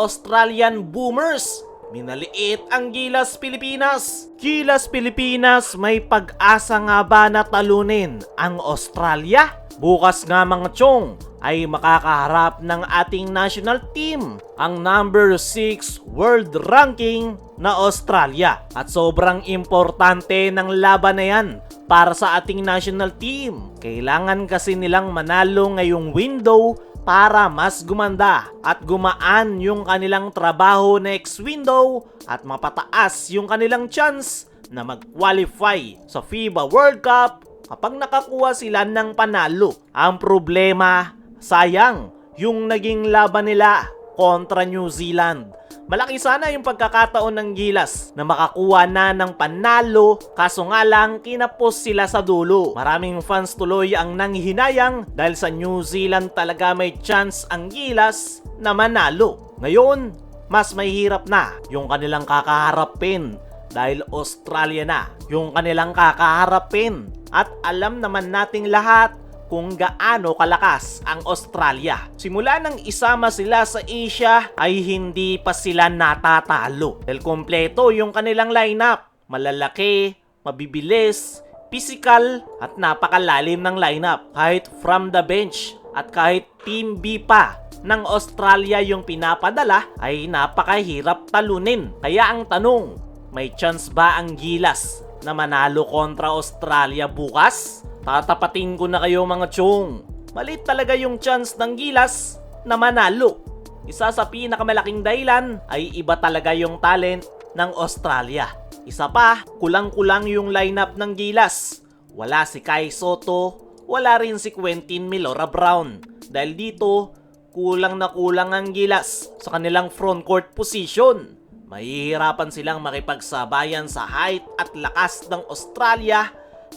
Australian Boomers. Minaliit ang Gilas Pilipinas. Gilas Pilipinas, may pag-asa nga ba na talunin ang Australia? Bukas nga mga chong ay makakaharap ng ating national team, ang number 6 world ranking na Australia. At sobrang importante ng laban na yan para sa ating national team. Kailangan kasi nilang manalo ngayong window para mas gumanda at gumaan yung kanilang trabaho next window at mapataas yung kanilang chance na mag-qualify sa FIBA World Cup kapag nakakuha sila ng panalo. Ang problema, sayang yung naging laban nila kontra New Zealand. Malaki sana yung pagkakataon ng Gilas na makakuha na ng panalo, kaso nga lang kinapos sila sa dulo. Maraming fans tuloy ang nanghihinayang dahil sa New Zealand talaga may chance ang Gilas na manalo. Ngayon, mas mahirap na yung kanilang kakaharapin dahil Australia na yung kanilang kakaharapin. At alam naman nating lahat kung gaano kalakas ang Australia. Simula nang isama sila sa Asia ay hindi pa sila natatalo. Dahil kompleto yung kanilang lineup. Malalaki, mabibilis, physical at napakalalim ng lineup. Kahit from the bench at kahit Team B pa ng Australia yung pinapadala ay napakahirap talunin. Kaya ang tanong, may chance ba ang Gilas na manalo kontra Australia bukas? Tatapatin ko na kayo mga chong. Maliit talaga yung chance ng Gilas na manalo. Isa sa pinakamalaking dahilan ay iba talaga yung talent ng Australia. Isa pa, kulang-kulang yung lineup ng Gilas. Wala si Kai Sotto, wala rin si Quentin Milora Brown. Dahil dito, kulang na kulang ang Gilas sa kanilang frontcourt position. Mahihirapan silang makipagsabayan sa height at lakas ng Australia,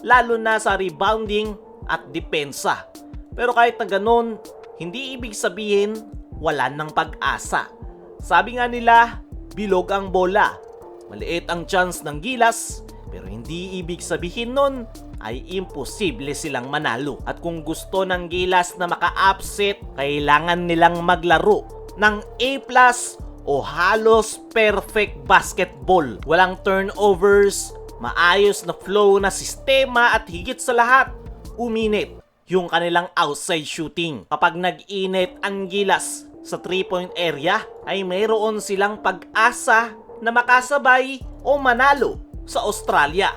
lalo na sa rebounding at depensa. Pero kahit na ganun, hindi ibig sabihin wala ng pag-asa. Sabi nga nila, bilog ang bola. Maliit ang chance ng Gilas, pero hindi ibig sabihin nun ay imposible silang manalo. At kung gusto ng Gilas na maka-upset, kailangan nilang maglaro ng A+ o halos perfect basketball. Walang turnovers, maayos na flow na sistema at higit sa lahat, uminit yung kanilang outside shooting. Kapag nag-init ang Gilas sa 3-point area, ay mayroon silang pag-asa na makasabay o manalo sa Australia.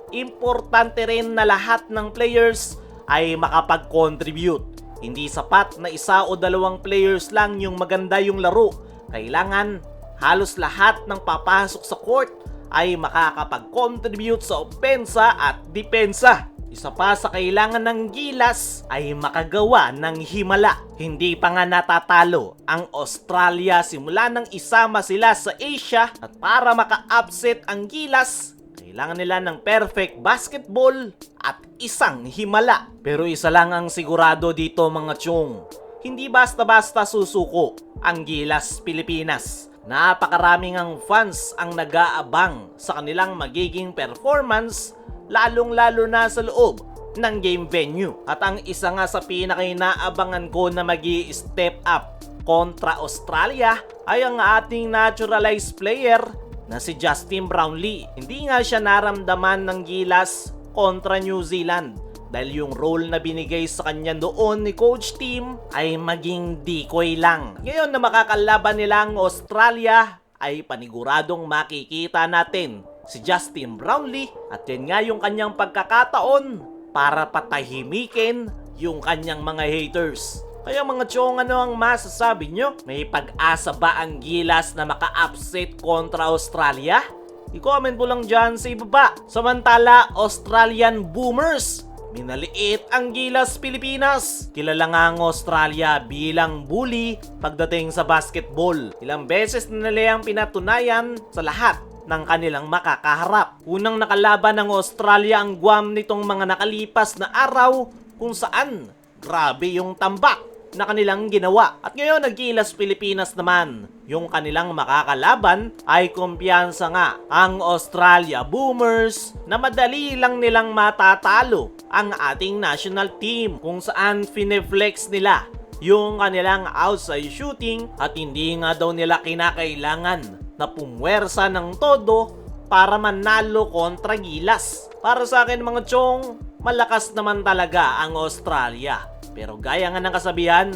Importante rin na lahat ng players ay makapag-contribute. Hindi sapat na isa o dalawang players lang yung maganda yung laro. Kailangan halos lahat ng papasok sa court ay makakapag-contribute sa opensa at depensa. Isa pa sa kailangan ng Gilas ay makagawa ng himala. Hindi pa nga natatalo ang Australia simula nang isama sila sa Asia, at para maka-upset ang Gilas, kailangan nila ng perfect basketball at isang himala. Pero isa lang ang sigurado dito mga chong, hindi basta-basta susuko ang Gilas Pilipinas. Napakaraming ang fans ang nag-aabang sa kanilang magiging performance, lalong-lalo na sa loob ng game venue. At ang isa nga sa pinaka-inaabangan ko na magi-step up kontra Australia ay ang ating naturalized player na si Justin Brownlee. Hindi nga siya naramdaman ng Gilas kontra New Zealand dahil yung role na binigay sa kanya doon ni Coach Tim ay maging decoy lang. Ngayon na makakalaban nila ang Australia ay paniguradong makikita natin si Justin Brownlee, at yan nga yung kanyang pagkakataon para patahimikin yung kanyang mga haters. Kaya mga chong, ano ang masasabi nyo? May pag-asa ba ang Gilas na maka-upset kontra Australia? I-comment mo lang dyan sa ibaba. Samantala, Australian Boomers, minaliit ang Gilas Pilipinas. Kilala nga ang Australia bilang bully pagdating sa basketball. Ilang beses na nila ang pinatunayan sa lahat ng kanilang makakaharap. Unang nakalaban ng Australia ang Guam nitong mga nakalipas na araw, kung saan grabe yung tambak na kanilang ginawa. At ngayon ang Gilas Pilipinas naman, yung kanilang makakalaban ay kumpiyansa nga ang Australia Boomers na madali lang nilang matatalo ang ating national team, kung saan fineflex nila yung kanilang outside shooting at hindi nga daw nila kinakailangan na pumwersa ng todo para manalo kontra Gilas. Para sa akin mga chong, malakas naman talaga ang Australia. Pero gaya nga ng kasabihan,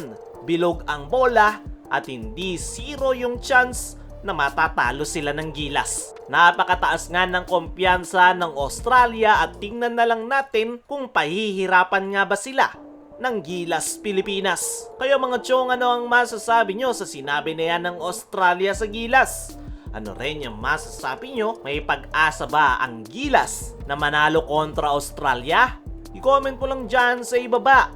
bilog ang bola at hindi zero yung chance na matatalo sila ng Gilas. Napakataas nga ng kumpiyansa ng Australia at tingnan na lang natin kung pahihirapan nga ba sila ng Gilas Pilipinas. Kayo mga chong, ano ang masasabi nyo sa sinabi na yan ng Australia sa Gilas? Ano rin yung masasabi nyo? May pag-asa ba ang Gilas na manalo kontra Australia? I-comment mo lang dyan sa ibaba.